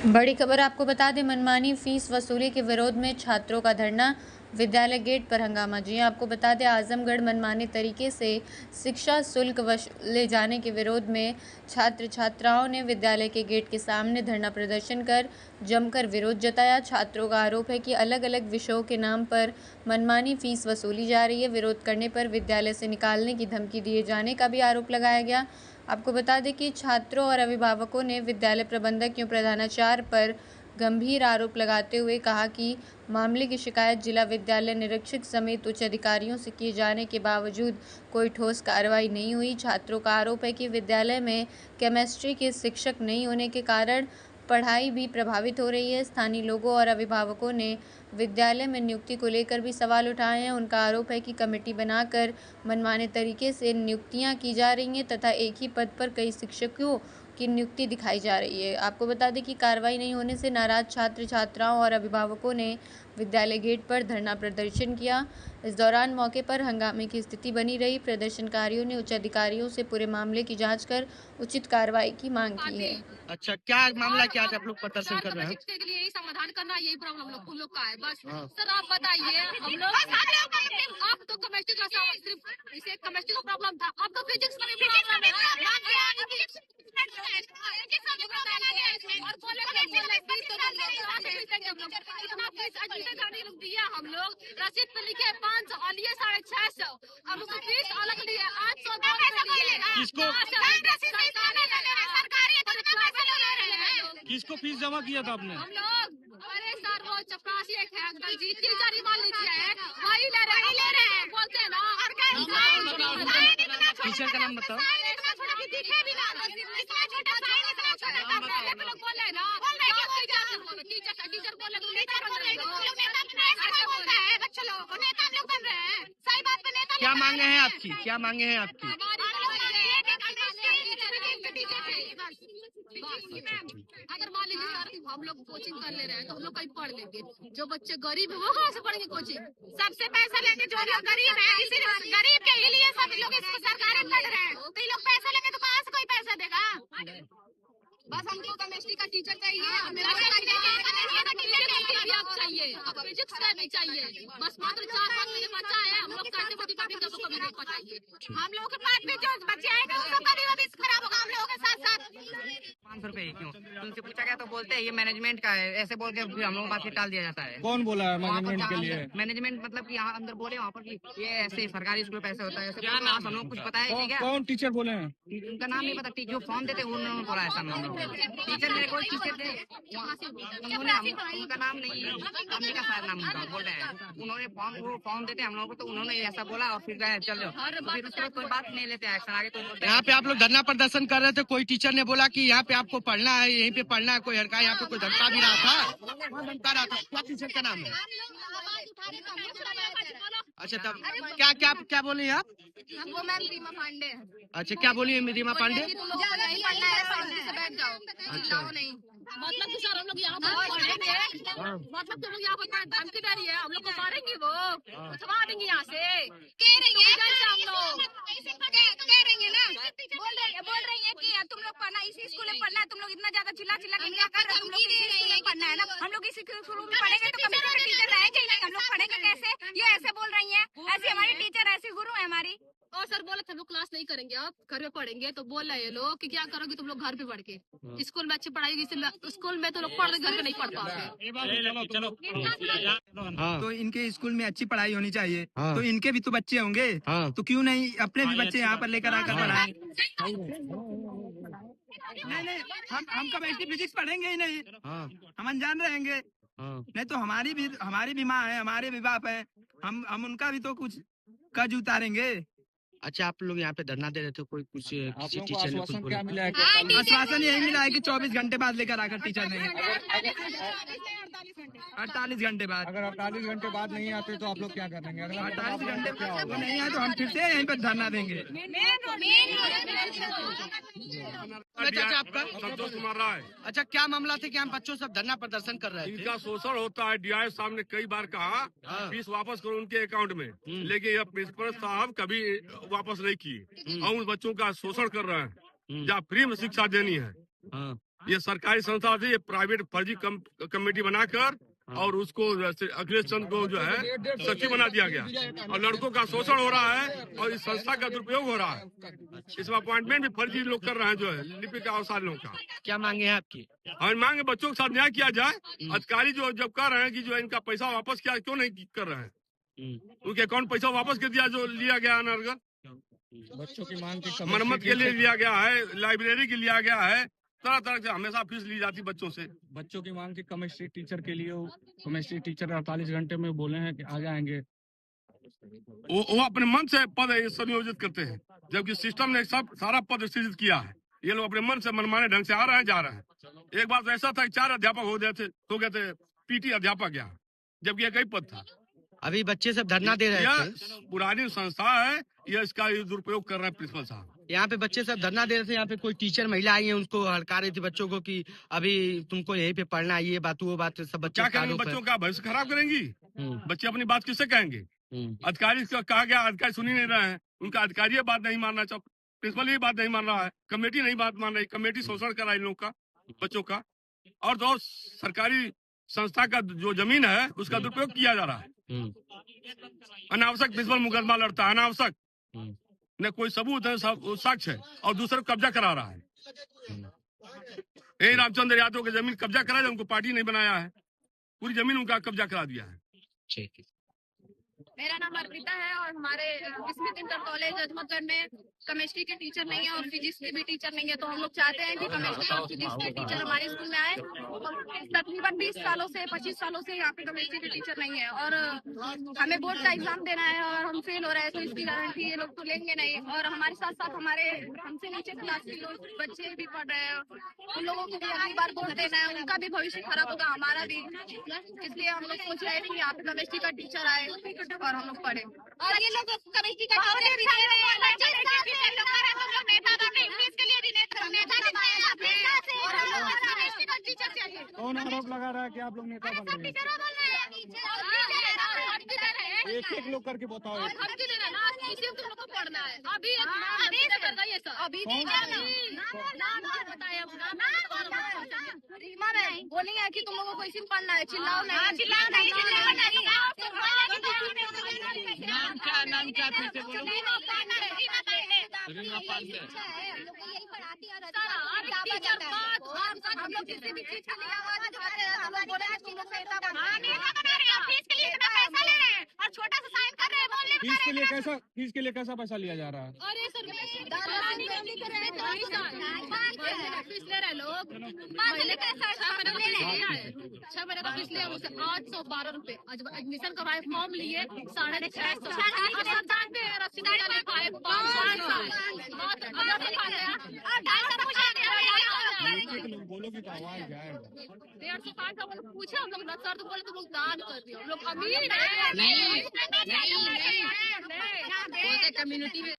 बड़ी खबर आपको बता दें, मनमानी फीस वसूली के विरोध में छात्रों का धरना, विद्यालय गेट पर हंगामा। जी आपको बता दें, आजमगढ़ मनमाने तरीके से शिक्षा शुल्क वसूले जाने के विरोध में छात्र छात्राओं ने विद्यालय के गेट के सामने धरना प्रदर्शन कर जमकर विरोध जताया। छात्रों का आरोप है कि अलग अलग विषयों के नाम पर मनमानी फीस वसूली जा रही है। विरोध करने पर विद्यालय से निकालने की धमकी दिए जाने का भी आरोप लगाया गया। आपको बता दें कि छात्रों और अभिभावकों ने विद्यालय प्रबंधक एवं प्रधानाचार्य पर गंभीर आरोप लगाते हुए कहा कि मामले की शिकायत जिला विद्यालय निरीक्षक समेत उच्च अधिकारियों से किए जाने के बावजूद कोई ठोस कार्रवाई नहीं हुई। छात्रों का आरोप है कि विद्यालय में केमिस्ट्री के शिक्षक नहीं होने के कारण पढ़ाई भी प्रभावित हो रही है। स्थानीय लोगों और अभिभावकों ने विद्यालय में नियुक्ति को लेकर भी सवाल उठाए हैं। उनका आरोप है कि कमेटी बनाकर मनमाने तरीके से नियुक्तियां की जा रही हैं तथा एक ही पद पर कई शिक्षकों की नियुक्ति दिखाई जा रही है। आपको बता दें कि कार्रवाई नहीं होने से नाराज छात्र छात्राओं और अभिभावकों ने विद्यालय गेट पर धरना प्रदर्शन किया। इस दौरान मौके पर हंगामे की स्थिति बनी रही। प्रदर्शनकारियों ने उच्च अधिकारियों से पूरे मामले की जांच कर उचित कार्रवाई की मांग की है। अच्छा, क्या मामला, क्या आप लोग प्रदर्शन कर रहे हैं? शिक्षा के लिए यही समाधान करना, यही प्रॉब्लम हम लोग उन लोग का है बस। सर आप बताइए, हम लोग आप तो केमिस्ट्री का सिर्फ इसे केमिस्ट्री का प्रॉब्लम था, अब तो फिजिक्स का भी प्रॉब्लम है। हम लोग रसीद पे लिखे 500 और लिए 650, अब उसकी फीस अलग लिए 800। किसको फीस जमा किया था आपने? हम लोग, अरे सर वो चपरासी एक है अंकल जी, टीचर ही मान लीजिए, वही ले रहे हैं बोलते हैं ना। टीचर का नाम बताओ। क्या मांगे हैं आपकी, क्या मांगे हैं आपकी? अगर मान लीजिए सर हम लोग कोचिंग कर ले रहे हैं तो हम लोग कहीं पढ़ लेंगे, जो बच्चे गरीब है वो कहाँ से पढ़ेंगे कोचिंग? सबसे पैसा लेंगे जो लोग गरीब है, इसीलिए गरीब के ही लिए सब लोग इसको सरकारी पढ़ रहे हैं, तो ये लोग पैसा लेंगे तो कहाँ से कोई पैसा देगा? बस हमको केमिस्ट्री का टीचर चाहिए, चाहिए, अब फिजिक्स का भी चाहिए। बस मात्र 4-5 महीने बचा है, हम लोग कैसे मोटिवेट करके कभी नहीं पढ़ाएंगे। हम लोग के पास भी जो बच्चे आएंगे उनका भी भविष्य खराब होगा हम लोगों के साथ साथ। 500 रुपए क्यों? उनसे पूछा गया तो बोलते हैं ये मैनेजमेंट का है, ऐसे बोल के फिर हम लोगों को बात टाल दिया जाता है। कौन बोला है मैनेजमेंट के लिए? मैनेजमेंट मतलब कि यहाँ अंदर बोले वहाँ पर कि ये ऐसे सरकारी स्कूल पैसे होता है, ऐसे हम लोग कुछ पता है क्या? कौन टीचर बोले हैं? उनका नाम नहीं पता, जो फॉर्म देते उन्होंने बोला ऐसा नाम। टीचर मेरे को टीचर थे वहाँ से, उन्होंने उनका नाम नहीं, अंबिका सर नाम उनका बोल रहे हैं, उन्होंने फॉर्म देते हम लोगों को, तो उन्होंने ऐसा बोला और फिर गए चलो, फिर उसके बाद कोई बात नहीं लेते एक्शन आगे। तो यहाँ पे आप लोग धरना प्रदर्शन कर रहे थे, कोई टीचर ने बोला कि यहाँ पे आपको पढ़ना है, यहीं पे पढ़ना है, कोई हड़का यहाँ पे कोई धमका भी रहा था? धमका रहा था, क्या टीचर का नाम है? अच्छा, तब क्या क्या क्या बोली आप? हमको मैम रीमा पांडे। अच्छा, क्या बोली रीमा पांडे? बैठ जाओ, अच्छा नहीं मतलब कि सर हम लोग यहाँ पर पढ़ेंगे, मतलब कि हम लोग यहाँ पर धमकी दे रही है, हम लोग को मारेंगे, वो उठवा देंगे यहाँ से, कह रही है हम लोग कह रही है ना, बोल रही है कि तुम लोग पढ़ना इसी स्कूल में पढ़ना है, तुम लोग इतना ज्यादा चिल्ला चिल्ला के क्या कर रहे हो, तुम लोग इसी स्कूल में पढ़ना है ना, हम लोग इसी स्कूल में पढ़ेंगे तो कंप्यूटर टीचर रहेंगे ही नहीं, हम लोग पढ़ेंगे कैसे? ये ऐसे बोल रही है, ऐसी हमारी टीचर ऐसी गुरु है हमारी। और सर बोले थे हम लोग क्लास नहीं करेंगे, अब घर में पढ़ेंगे, तो बोल रहे हैं लोग कि क्या करोगे तुम लोग घर पे पढ़ के, स्कूल में अच्छी पढ़ाई, स्कूल में तो लोग पढ़ घर पे नहीं पढ़ पाते। तो इनके स्कूल में अच्छी पढ़ाई होनी चाहिए, हाँ। तो इनके भी तो बच्चे होंगे, तो क्यों नहीं अपने भी बच्चे यहाँ पर लेकर आकर पढ़ाएं? नहीं, हम केमिस्ट्री फिजिक्स पढ़ेंगे ही नहीं, हम अनजान रहेंगे। नहीं तो हमारी भी माँ है, हमारे भी बाप है, हम उनका भी तो कुछ कर्ज उतारेंगे। अच्छा, आप लोग यहाँ पे धरना दे रहे थे, कोई कुछ किसी टीचर ने कुछ बोला? आश्वासन यही मिला है कि 24 घंटे बाद लेकर आकर टीचर ने, 48 घंटे बाद। अगर 48 घंटे बाद नहीं आते तो आप लोग क्या करेंगे? अगर 48 घंटे बाद नहीं आए तो हम फिर से यहीं पर धरना देंगे। चाचा आपका? संतोष कुमार राय। अच्छा, क्या मामला था कि हम बच्चों सब धरना प्रदर्शन कर रहे थे? इनका शोषण होता है, डीआई साहब ने कई बार कहा फीस वापस करो उनके अकाउंट में, लेकिन यह प्रिंसिपल साहब कभी वापस नहीं किए और उन बच्चों का शोषण कर रहे हैं। या फ्री में शिक्षा देनी है ये सरकारी संस्था थी, ये प्राइवेट फर्जी कमेटी बनाकर और उसको अखिलेश चंद्र को जो है सचिव बना दिया गया और लड़कों का शोषण हो रहा है और इस संस्था का दुरुपयोग हो रहा है। इसमें अपॉइंटमेंट भी फर्जी लोग कर रहे हैं, जो है लिपिक अवसारियों का। क्या मांगे हैं आपकी? हमारी मांग है बच्चों के साथ न्याय किया जाए। अधिकारी जो जब कर रहे हैं कि जो इनका पैसा वापस किया, क्यों नहीं कर रहे हैं? उनके अकाउंट पैसा वापस कर दिया जो लिया गया अनर्गल। बच्चों की मांग की मरम्मत के लिए लिया गया है, लाइब्रेरी के लिया गया है, तरह तरह से हमेशा फीस ली जाती बच्चों से। बच्चों की मांग की केमिस्ट्री टीचर के लिए, केमिस्ट्री टीचर 48 घंटे में बोले हैं कि आ जाएंगे। वो अपने मन से पद संयोजित करते हैं, जबकि सिस्टम ने सब सारा पद सृजित किया है। ये लोग अपने मन से मनमाने ढंग से आ रहे हैं, जा रहे हैं। एक बार ऐसा था कि 4 अध्यापक हो गए थे, पीटी अध्यापक यहाँ, जबकि एक ही पद था। अभी बच्चे सब धरना दे रहे थे। पुरानी संस्था है, ये इसका दुरुपयोग कर रहे हैं प्रिंसिपल साहब। यहाँ पे बच्चे सब धरना दे रहे थे। यहाँ पे कोई टीचर महिला आई है, उनको हड़का रही थी बच्चों को कि अभी तुमको यहीं पे पढ़ना है, ये बात वो बात सब बच्चे क्या करेंगे? बच्चों का भविष्य खराब करेंगी। बच्चे अपनी बात किससे कहेंगे? अधिकारी का कहा गया, अधिकारी सुन ही नहीं रहे हैं। उनका अधिकारी ये बात नहीं मानना चाहता, प्रिंसिपल ये बात नहीं मान रहा है, कमेटी नहीं बात मान रही। कमेटी शोषण कर रहा है इन लोग का, बच्चों का। और तो सरकारी संस्था का जो जमीन है उसका दुरुपयोग किया जा रहा है। अनावश्यक प्रिंसिपल मुकदमा लड़ता है, अनावश्यक, न कोई सबूत है, साक्ष्य है, और दूसरे को कब्जा करा रहा है। यही रामचंद्र यादव की जमीन कब्जा करा है, उनको पार्टी नहीं बनाया है, पूरी जमीन उनका कब्जा करा दिया है। मेरा नाम अर्पिता है और हमारे स्मिथ इंटर कॉलेज अजमतगढ़ में केमिस्ट्री के टीचर नहीं है और फिजिक्स के भी टीचर नहीं है। तो हम लोग चाहते हैं कि केमिस्ट्री और फिजिक्स के टीचर हमारे स्कूल में आए। तकरीबन 20 सालों से 25 सालों से यहाँ पे केमिस्ट्री के टीचर नहीं है और हमें बोर्ड का एग्जाम देना है और हम फेल हो रहे हैं, तो इसकी गारंटी ये लोग तो लेंगे नहीं। और हमारे साथ साथ हमारे हमसे नीचे क्लास के लोग बच्चे भी पढ़ रहे हैं, उन लोगों को भी अगली बार बोर्ड देना है, उनका भी भविष्य खराब होगा, हमारा भी। इसलिए हम लोग सोच रहे थे कि यहाँ पे केमिस्ट्री का टीचर आए और हम लोग पढ़े। और ये लोग केमिस्ट्री का टीचर भी दे रहे हैं, कौन आरोप लगा रहा है कि आप लोग नेता बन रहे हैं? एक लोग करके बताओ। रीमा मैम बोली है कि तुम लोगों को इसी में पढ़ना है, चिल्लाओ नहीं। नाम क्या फिर से बोलो? हम लोग किसी भी चीज के लिए आवाज उठाते हैं, हम लोग बोले तुम लोग नेता बना रहे हैं और छोटा सा साइन कर रहे हैं, बोलने फीस के लिए कैसा पैसा लिया जा रहा है? अरे सर फीस ले रहे लोग, महीने का 6 महीने का फीस लिया, उसे 812 रुपए। एडमिशन करवाए, फॉर्म लिए 650 बोलो कि आवाज जाएगा। 150 पूछे हम लोग सर, तो बोले तुम लोग दान कर दियो, हम लोग अमीर नहीं कम्युनिटी में